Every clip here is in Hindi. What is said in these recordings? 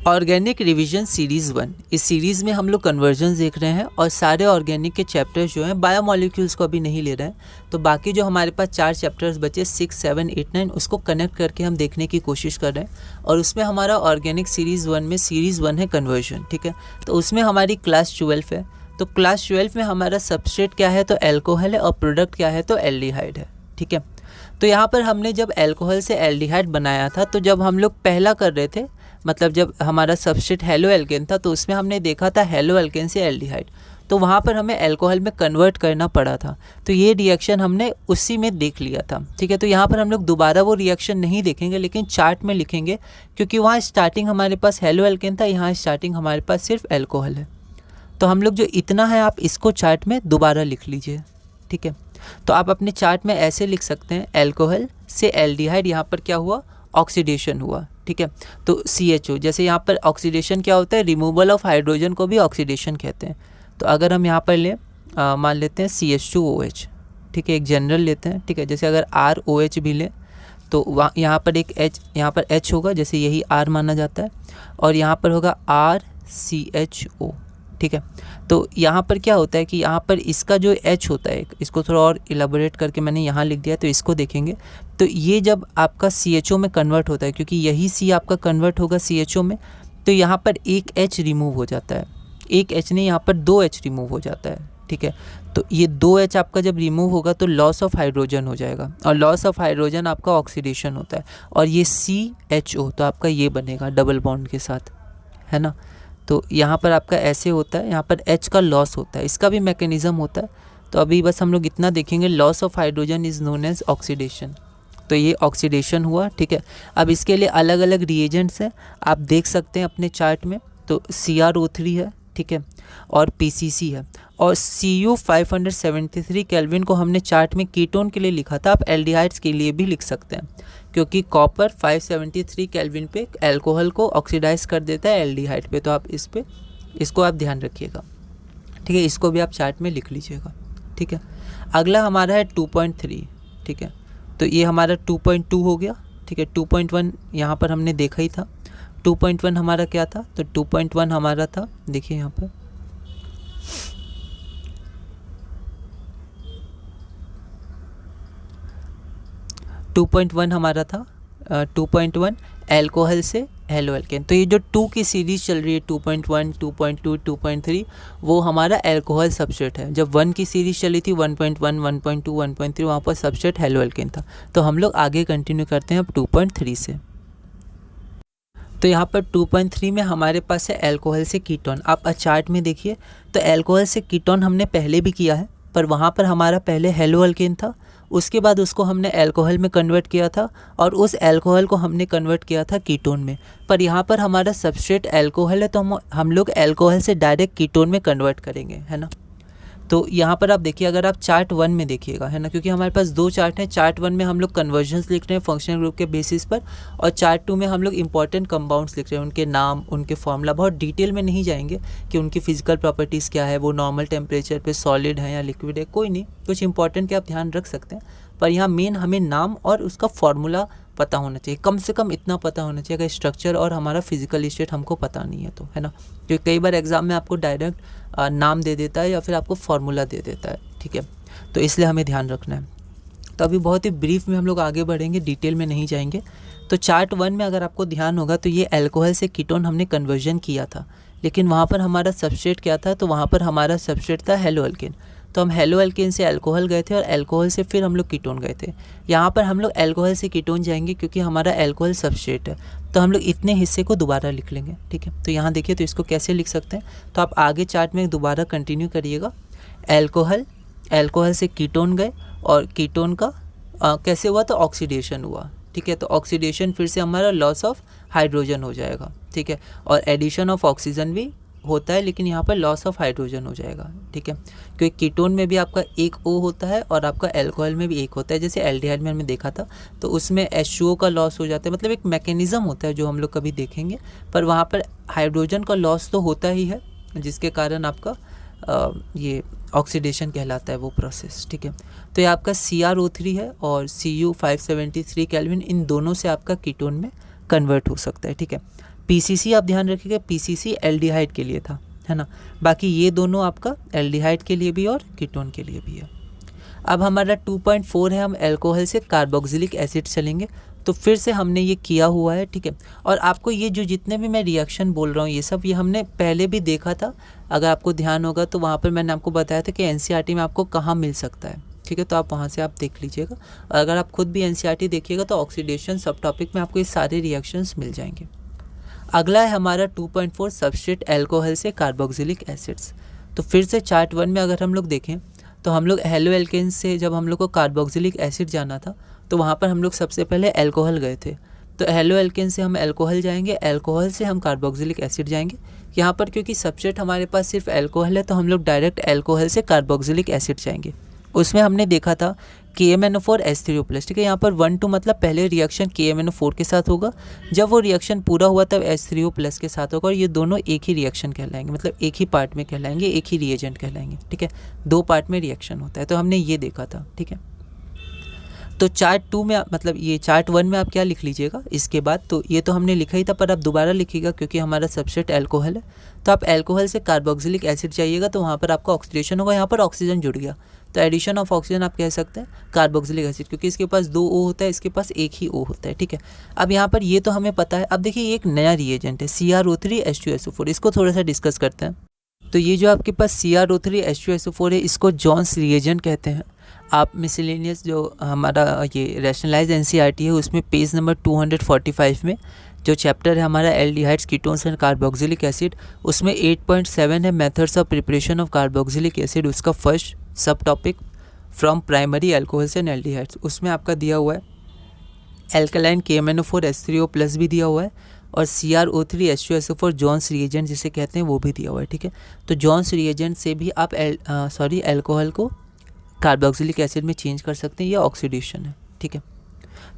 ऑर्गेनिक रिवीजन सीरीज़ 1, इस सीरीज़ में हम लोग कन्वर्जन देख रहे हैं और सारे ऑर्गेनिक के चैप्टर्स जो हैं बायोमॉलिक्यूल्स को अभी नहीं ले रहे हैं। तो बाकी जो हमारे पास 4 चैप्टर्स बचे 6, 7, 8, 9 उसको कनेक्ट करके हम देखने की कोशिश कर रहे हैं। और उसमें हमारा ऑर्गेनिक सीरीज़ 1 में सीरीज़ 1 है कन्वर्जन, ठीक है। तो उसमें हमारी क्लास 12 है। तो क्लास 12 में हमारा सबस्ट्रेट क्या है, तो एल्कोहल है, और प्रोडक्ट क्या है, तो एल्डिहाइड है, ठीक है। तो यहाँ पर हमने जब एल्कोहल से एल्डिहाइड बनाया था, तो जब हम लोग पहला कर रहे थे, मतलब जब हमारा सबस्ट्रेट हेलो एल्केन था, तो उसमें हमने देखा था हेलो एल्केन से एल्डिहाइड, तो वहाँ पर हमें एल्कोहल में कन्वर्ट करना पड़ा था। तो ये रिएक्शन हमने उसी में देख लिया था, ठीक है। तो यहाँ पर हम लोग दोबारा वो रिएक्शन नहीं देखेंगे, लेकिन चार्ट में लिखेंगे, क्योंकि वहाँ स्टार्टिंग हमारे पास हेलो एल्केन था, यहाँ स्टार्टिंग हमारे पास सिर्फ एल्कोहल है। तो हम लोग जो इतना है आप इसको चार्ट में दोबारा लिख लीजिए, ठीक है। तो आप अपने चार्ट में ऐसे लिख सकते हैं, एल्कोहल से एल्डिहाइड, यहाँ पर क्या हुआ, ऑक्सीडेशन हुआ, ठीक है। तो CHO, जैसे यहाँ पर ऑक्सीडेशन क्या होता है, रिमूवल ऑफ हाइड्रोजन को भी ऑक्सीडेशन कहते हैं। तो अगर हम यहाँ पर लें, मान लेते हैं CH2OH, ठीक है, एक जनरल लेते हैं, ठीक है। जैसे अगर ROH भी लें तो वहाँ यहाँ पर एक H, यहाँ पर H होगा, जैसे यही R माना जाता है, और यहाँ पर होगा RCHO, ठीक है। तो यहाँ पर क्या होता है कि यहाँ पर इसका जो H होता है, इसको थोड़ा और इलाबोरेट करके मैंने यहाँ लिख दिया, तो इसको देखेंगे। तो ये जब आपका CHO में कन्वर्ट होता है, क्योंकि यही C आपका कन्वर्ट होगा CHO में, तो यहाँ पर एक H रिमूव हो जाता है, एक H नहीं, यहाँ पर 2 H रिमूव हो जाता है, ठीक है। तो ये 2 H आपका जब रिमूव होगा तो लॉस ऑफ हाइड्रोजन हो जाएगा, और लॉस ऑफ हाइड्रोजन आपका ऑक्सीडेशन होता है, और ये CHO तो आपका ये बनेगा डबल बॉन्ड के साथ, है ना। तो यहाँ पर आपका ऐसे होता है, यहाँ पर H का लॉस होता है, इसका भी मैकेनिज़्म होता है। तो अभी बस हम लोग इतना देखेंगे, loss of hydrogen is known as oxidation. तो ये ऑक्सीडेशन हुआ, ठीक है। अब इसके लिए अलग अलग रिएजेंट्स हैं, आप देख सकते हैं अपने चार्ट में। तो CrO3 है, ठीक है, और PCC है, और Cu 573 केल्विन को हमने चार्ट में कीटोन के लिए लिखा था, आप एल्डिहाइड्स के लिए भी लिख सकते हैं, क्योंकि कॉपर 573 केल्विन पे एल्कोहल को ऑक्सीडाइज कर देता है एल्डिहाइड पे। तो आप इसको आप ध्यान रखिएगा, ठीक है। इसको भी आप चार्ट में लिख लीजिएगा, ठीक है। अगला हमारा है 2.3, ठीक है। तो ये हमारा 2.2 हो गया, ठीक है। 2.1 यहाँ पर हमने देखा ही था। 2.1 हमारा क्या था, तो 2.1 हमारा था, देखिए यहाँ पर 2.1 हमारा था, 2.1 एल्कोहल से हेलो एल्केन। तो ये जो 2 की सीरीज़ चल रही है, 2.1, 2.2, 2.3, वो हमारा एल्कोहल सबस्ट्रेट है। जब 1 की सीरीज़ चली थी, 1.1, 1.2, 1.3, वहाँ पर सबस्ट्रेट हेलो एल्केन था। तो हम लोग आगे कंटिन्यू करते हैं अब 2.3 से। तो यहाँ पर 2.3 में हमारे पास है एल्कोहल से कीटोन। आप चार्ट में देखिए, तो एल्कोहल से कीटोन हमने पहले भी किया है, पर वहाँ पर हमारा पहले हेलो एल्केन था, उसके बाद उसको हमने एल्कोहल में कन्वर्ट किया था, और उस एल्कोहल को हमने कन्वर्ट किया था कीटोन में। पर यहाँ पर हमारा सबस्ट्रेट एल्कोहल है, तो हम लोग एल्कोहल से डायरेक्ट कीटोन में कन्वर्ट करेंगे, है ना। तो यहाँ पर आप देखिए, अगर आप चार्ट 1 में देखिएगा, है ना, क्योंकि हमारे पास 2 चार्ट हैं। चार्ट 1 में हम लोग कन्वर्जन्स लिख रहे हैं फंक्शनल ग्रुप के बेसिस पर, और चार्ट 2 में हम लोग इंपॉर्टेंट कंपाउंड्स लिख रहे हैं, उनके नाम, उनके फॉर्मूला। बहुत डिटेल में नहीं जाएंगे कि उनकी फिजिकल प्रॉपर्टीज़ क्या है, वो नॉर्मल टेम्परेचर पे सॉलिड है या लिक्विड है, कोई नहीं, कुछ इंपॉर्टेंट के आप ध्यान रख सकते हैं। पर यहाँ मेन हमें नाम और उसका फॉर्मूला पता होना चाहिए, कम से कम इतना पता होना चाहिए, अगर स्ट्रक्चर और हमारा फिजिकल स्टेट हमको पता नहीं है तो, है ना। क्योंकि कई बार एग्जाम में आपको डायरेक्ट नाम दे देता है या फिर आपको फार्मूला दे देता है, ठीक है। तो इसलिए हमें ध्यान रखना है। तो अभी बहुत ही ब्रीफ में हम लोग आगे बढ़ेंगे, डिटेल में नहीं जाएंगे। तो चार्ट 1 में अगर आपको ध्यान होगा, तो ये एल्कोहल से कीटोन हमने कन्वर्जन किया था, लेकिन वहाँ पर हमारा सबस्ट्रेट क्या था, तो वहाँ पर हमारा सबस्ट्रेट था हेलो एल्केन। तो हम हेलो एल्केन से अल्कोहल गए थे, और अल्कोहल से फिर हम लोग कीटोन गए थे। यहाँ पर हम लोग अल्कोहल से कीटोन जाएंगे, क्योंकि हमारा अल्कोहल सबस्ट्रेट है। तो हम लोग इतने हिस्से को दोबारा लिख लेंगे, ठीक है। तो यहाँ देखिए, तो इसको कैसे लिख सकते हैं, तो आप आगे चार्ट में दोबारा कंटिन्यू करिएगा। एल्कोहल से कीटोन गए, और कीटोन का कैसे हुआ, तो ऑक्सीडेशन हुआ, ठीक है। तो ऑक्सीडेशन फिर से हमारा लॉस ऑफ हाइड्रोजन हो जाएगा, ठीक है, और एडिशन ऑफ ऑक्सीजन भी होता है, लेकिन यहाँ पर लॉस ऑफ हाइड्रोजन हो जाएगा, ठीक है। क्योंकि कीटोन में भी आपका एक O होता है, और आपका एल्कोहल में भी एक होता है, जैसे एल्डिहाइड में हमने देखा था। तो उसमें H2O का लॉस हो जाता है, मतलब एक मैकेनिज़्म होता है जो हम लोग कभी देखेंगे। पर वहाँ पर हाइड्रोजन का लॉस तो होता ही है, जिसके कारण आपका ये ऑक्सीडेशन कहलाता है वो प्रोसेस, ठीक है। तो ये आपका CrO3 है, और Cu 573 केल्विन, इन दोनों से आपका कीटोन में कन्वर्ट हो सकता है, ठीक है। PCC आप ध्यान रखिएगा, PCC एल्डिहाइड के लिए था, है ना। बाकी ये दोनों आपका एल्डिहाइड के लिए भी और कीटोन के लिए भी है। अब हमारा 2.4 है, हम अल्कोहल से कार्बोक्सिलिक एसिड चलेंगे। तो फिर से हमने ये किया हुआ है, ठीक है। और आपको ये जो जितने भी मैं रिएक्शन बोल रहा हूँ ये सब, ये हमने पहले भी देखा था। अगर आपको ध्यान होगा तो वहाँ पर मैंने आपको बताया था कि NCERT में आपको कहाँ मिल सकता है, ठीक है। तो आप वहाँ से आप देख लीजिएगा। और अगर आप खुद भी NCERT देखिएगा तो ऑक्सीडेशन सब टॉपिक में आपको ये सारे रिएक्शंस मिल जाएंगे। अगला है हमारा 2.4 सबस्ट्रेट अल्कोहल से कार्बोक्सिलिक एसिड्स। तो फिर से चार्ट 1 में अगर हम लोग देखें तो हम लोग हेलो एल्केन से जब हम लोग को कार्बोक्सिलिक एसिड जाना था तो वहाँ पर हम लोग सबसे पहले अल्कोहल गए थे। तो हेलो एल्केन से हम अल्कोहल जाएंगे, अल्कोहल से हम कार्बोक्सिलिक एसिड जाएंगे। यहाँ पर क्योंकि सबस्ट्रेट हमारे पास सिर्फ अल्कोहल है तो हम लोग डायरेक्ट अल्कोहल से कार्बोक्सिलिक एसिड जाएंगे। उसमें हमने देखा था KMnO4H3O+, ठीक है। यहाँ पर 1-2 मतलब पहले रिएक्शन KMnO4 के साथ होगा, जब वो रिएक्शन पूरा हुआ तब H3O+ के साथ होगा, और ये दोनों एक ही रिएक्शन कहलाएंगे, मतलब एक ही पार्ट में कहलाएंगे, एक ही रिएजेंट कहलाएंगे, ठीक है। 2 पार्ट में रिएक्शन होता है, तो हमने ये देखा था, ठीक है। तो चार्ट 2 में मतलब ये चार्ट 1 में आप क्या लिख लीजिएगा इसके बाद, तो ये तो हमने लिखा ही था पर आप दोबारा लिखिएगा क्योंकि हमारा सबस्ट्रेट अल्कोहल है। तो आप अल्कोहल से कार्बोक्सिलिक एसिड जाइएगा तो वहाँ पर आपका ऑक्सीडेशन होगा, यहाँ पर ऑक्सीजन जुड़ गया तो एडिशन ऑफ ऑक्सीजन आप कह सकते हैं कार्बोक्सिलिक एसिड, क्योंकि इसके पास 2 O होता है, इसके पास एक ही O होता है, ठीक है। अब यहाँ पर ये तो हमें पता है। अब देखिए एक नया रिएजेंट है CrO3H2SO4, इसको थोड़ा सा डिस्कस करते हैं। तो ये जो आपके पास CrO3H2SO4 है, इसको जॉन्स रिएजेंट कहते हैं। आप मिसलेनियस जो हमारा ये रैशनलाइज NCERT है उसमें पेज नंबर 245 में जो चैप्टर है हमारा aldehydes ketones and carboxylic acid, उसमें 8.7 है methods of preparation of carboxylic acid, उसका फर्स्ट सब topic from primary alcohols and aldehydes. उसमें आपका दिया हुआ है एल्कलाइन KMnO4H3O+ भी दिया हुआ है और CrO3H2SO4 जॉन्स रिएजेंट जिसे कहते हैं वो भी दिया हुआ है, ठीक है। तो जॉन्स रिएजेंट से भी आप अल्कोहल को कार्बोक्सिलिक एसिड में चेंज कर सकते हैं, ये ऑक्सीडेशन है, ठीक है।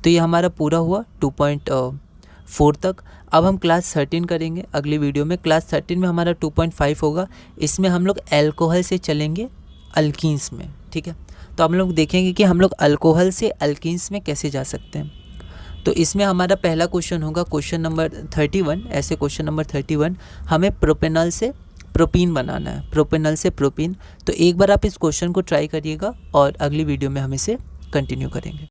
तो ये हमारा पूरा हुआ 2.4 तक। अब हम क्लास 13 करेंगे अगली वीडियो में। क्लास 13 में हमारा 2.5 होगा, इसमें हम लोग अल्कोहल से चलेंगे अल्कीन्स में, ठीक है। तो हम लोग देखेंगे कि हम लोग अल्कोहल से अल्कीन्स में कैसे जा सकते हैं। तो इसमें हमारा पहला क्वेश्चन होगा क्वेश्चन नंबर 31। ऐसे क्वेश्चन नंबर 31 हमें प्रोपेनॉल से प्रोपीन बनाना है, प्रोपेनॉल से प्रोपीन। तो एक बार आप इस क्वेश्चन को ट्राई करिएगा और अगली वीडियो में हम इसे कंटिन्यू करेंगे।